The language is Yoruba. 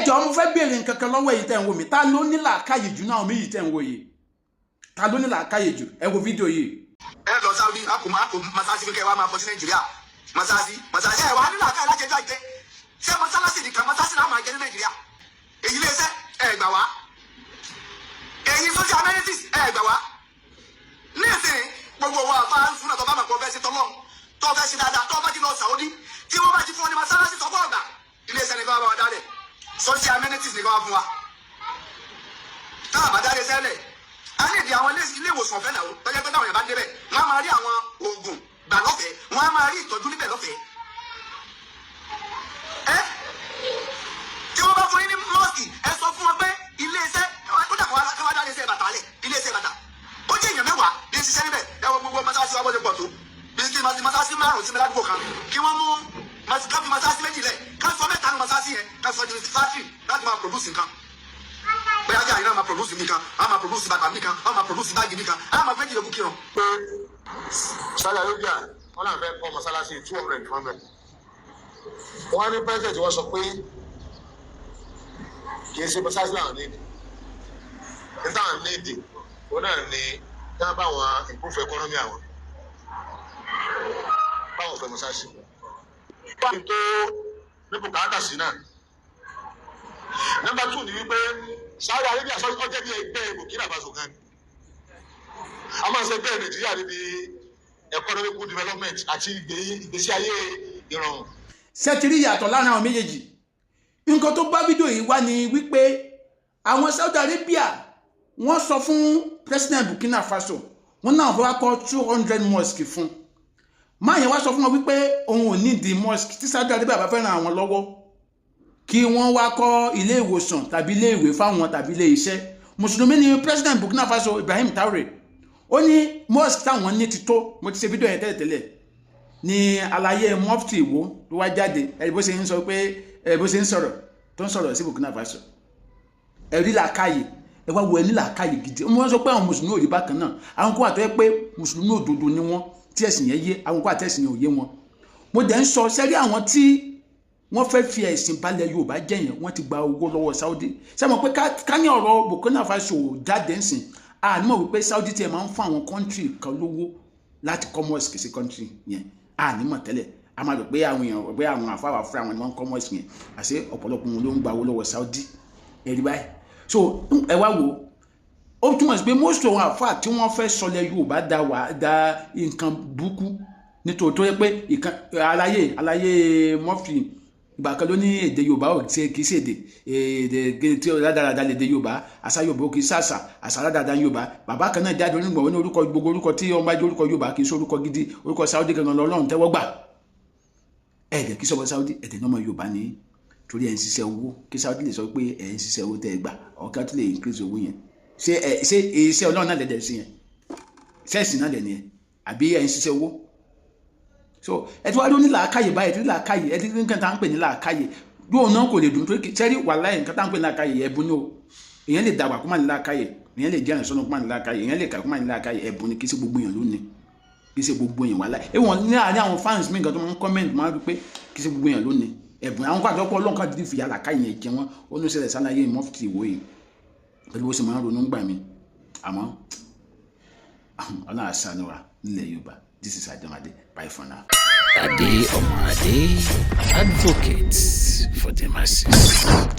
jọ̀ọ́ mo fẹ́ béèrè nǹkan kan lọ́wọ́ yìí tẹ́ ń wò mí ta ló ní làákàyè jù náà mi yìí tẹ́ ń wò yìí ta ló ní làákàyè jù ẹ wo fídíò yìí. ẹ lọ Saudi akọ masasi fi kẹ wa máa bọ sí Nàìjíríà masasi ẹ wà ní làákàyè lájẹjọ àìjẹ ṣé masalasi nìkan masasi náà máa jẹ ní Nàìjíríà èyí lè ṣe ẹ gbà wá èyí social amenities ẹ gbà wá nísìnyí gbogbo wa bá ń fún àtọ́bá màkò fẹ́ sí tọ́lọ́ tó fẹ́ sí dáadáa tó bá ti lọ Saudi tí wọ́n bá ti fún ọ ní masalasi tọ́gbọ́ ọ̀gbà ilé iṣẹ́ nìkan wà dálẹ̀ social amenities nìkan wà fún wa tá a bá dálẹ̀ sẹ́lẹ̀ a ní ìdí àwọn ilé ìwòsàn ọ̀fẹ́ náà tọ́jú pé táwọn yẹn bá débẹ̀ wọ́n á máa rí àwọn oògùn gbà lọ́fẹ̀ẹ́ wọ́n á máa rí ìtọ́jú níbẹ̀ lọ́fẹ̀ẹ́ ẹ tí wọ́n bá fún yín ní mọ́ọ̀sì ẹ sọ fún wọn pé ilé iṣẹ́ ó dà káwá dálẹ̀ iṣẹ́ bàtà lẹ̀ ilé iṣẹ́ bàtà ó jẹ́ èèyàn mẹ́wàá bí ṣiṣẹ́ níbẹ̀ ẹ wọ gbogbo masasi wa bọ́dẹ̀ pọ̀ tó bí kí masasi márùn-ún sí mi ládùúgbò kan kí wọ́n mú káfí masasi méjì lẹ̀ káfí mẹ́ta ní masasi yẹn káfí ọdún fáfì láti máa produce nǹkan bóyá ajá yìí náà máa produce nǹkan á máa produce bàtà nǹkan á máa produce báàgì nǹkan á máa fẹ́ jìnnà kú kírun. Saudi Arabia wọn náà fẹ́ kọ́ mọ́sálásí 200 fún mi wọ́n ní president wọ́n sọ pé kì í ṣe mọ́sálásí náà nídìí níta nídìí wọn náà ní dáa báwọn improve economy àwọn báwọn fẹ́ mọ́sálásí báwọn tó ní bùkátà sí náà. Number 2 ni wípé Saudi Arabia sọ ọjọ́ bí ẹgbẹ́ Burkina Faso kan a máa ṣe bẹ́ẹ̀ Nàìjíríà níbi economic development àti ìgbésí ayé ìrọ̀rùn. ṣẹ́tìrí yàtọ̀ láàrin àwọn méjèèjì nǹkan tó bá fídíò yìí wá ní wípé àwọn Saudi Arabia wọ́n sọ fún president Burkina Faso wọ́n náà fọwọ́ kọ́ 200 mosque fún máa yẹn wá sọ fún wọn wípé òun ò ní di mosque tí Saudi Arabia bá fẹ́ ràn àwọn lọ́wọ́ kí wọ́n wá kọ́ ilé ìwòsàn tàbí ilé ìwé fáwọn tàbí ilé iṣẹ́ mùsùlùmí ni president Burkina Faso Ibrahim Traoré ó ní mosque táwọn ní ti tó mo ti ṣe fídíò yẹn tẹ́lẹ̀tẹ́lẹ̀ ní àlàyé mufti Ìwó ló wá jáde ẹ̀rí bó ṣe ń sọ pé bó ṣe ń sọ̀rọ̀ tó ń sọ̀rọ̀ sí Burkina Faso ẹ̀rí làákàyè ẹ wá wo ẹni làákàyè gidi wọ́n sọ pé àwọn mùsùlùmí ò rí bákan náà àwọn kó àtọ́ yẹ pé mùsùlùmí òdodo ni wọ́n tí ẹ̀sìn yẹn yé àwọn kó àtẹ̀sìn yẹn ò yé wọn mo dẹ̀ ń sọ sẹ́rí àwọn tí wọ́n fẹ́ fi ẹ̀sìn balẹ̀ Yorùbá jẹ́yìn wọ́n ti gba owó lọ́wọ́ Saudi sẹ́mo pé ká ní ọ̀rọ̀ Burkina Faso jáde ń sìn ànímọ̀ wípé Saudi tiẹ̀ máa ń fún àwọn kọ́ńtì kan lówó láti kọ́ mosque sí kọ́ńtì yẹn ànímọ̀ tẹ́lẹ̀ a máa rò pé àwọn èèyàn pé àwọn àfáwà fúnra wọn ni wọ́n ń kọ́ mosque yẹn àṣé ọ̀pọ̀lọpọ̀ wọn ló ń gba owó lọ́wọ́ Saudi ẹ̀rí báyìí so ẹ wá wo ó túmọ̀ sí pé most of àwọn àfáà tí wọ́n fẹ́ sọlẹ̀ Yorùbá da nǹkan burúkú nítorí tó yẹ pé àlàyé mọ́fì ìgbà kan ló ní èdè Yorùbá ò tí kì í ṣe èdè tí ó dáradára lédè Yorùbá àṣà Yorùbá kì í ṣàṣà àṣà dáradára Yorùbá bàbá kan náà jáde onígbọ̀wọ́ ní orúkọ gbogbo orúkọ tí ọmọ ajé orúkọ Yorùbá kì í ṣe orúkọ gidi orúkọ Saudi gangan lọ́lọ́run tẹ́wọ́ gbà ẹ̀ẹ́dẹ̀ kí sọ́bọ̀ Saudi ẹ̀ẹ́dẹ̀ náà mọ Yorùbá ní torí ẹ̀ ń ṣiṣẹ́ owó kí Saudi lè sọ pé ẹ̀ ń ṣiṣẹ́ owó tẹ́ ẹ gbà ọ̀ká tó lè increase owó yẹn ṣé iṣẹ́ Ọlọ́run náà lẹ́dẹ̀ sí yẹn ṣẹ́ẹ̀sì náà lẹ̀ nìyẹn àbí ẹ̀ ń ṣiṣẹ́ owó so ẹ ti wá ló ní làákàyè báyìí tí làákàyè ẹ ti ní nǹkan tá à ń pè ní làákàyè yóò náà kò lè dùn torí sẹ́rí wàláhì nǹkan tá à ń pè ní làákàyè ẹ̀bùn ni o èèyàn lè dàgbà kó má ní làákàyè èèyàn lè jẹ́rìn sọ́nà kó má ní làákàyè èèyàn lè kà kó má ní làákàyè ẹ̀bùn ni kì í ṣe gbogbo èèyàn lónìí kì í ṣe gbogbo èèyàn wàláhì èèwọ̀n ní àárín àwọn fans mi nǹkan tó máa ń comment máa ń rí pé kì í ṣe gbogbo èèyàn lónìí ẹ̀bùn àwọn kan àtọ́pọ̀ ọlọ́run kan dídí fìyà làákàyè yẹn jẹ wọn ó ní ṣẹlẹ̀ sálàyé mufti Ìwó yìí pẹ̀lú bó ṣe máa ń ronú gbà mí àmọ́ ọlọ́run àṣà ni wà nílẹ̀ Yorùbá. This is Ademade. Bye for now. Ade Omade, advocate for the masses.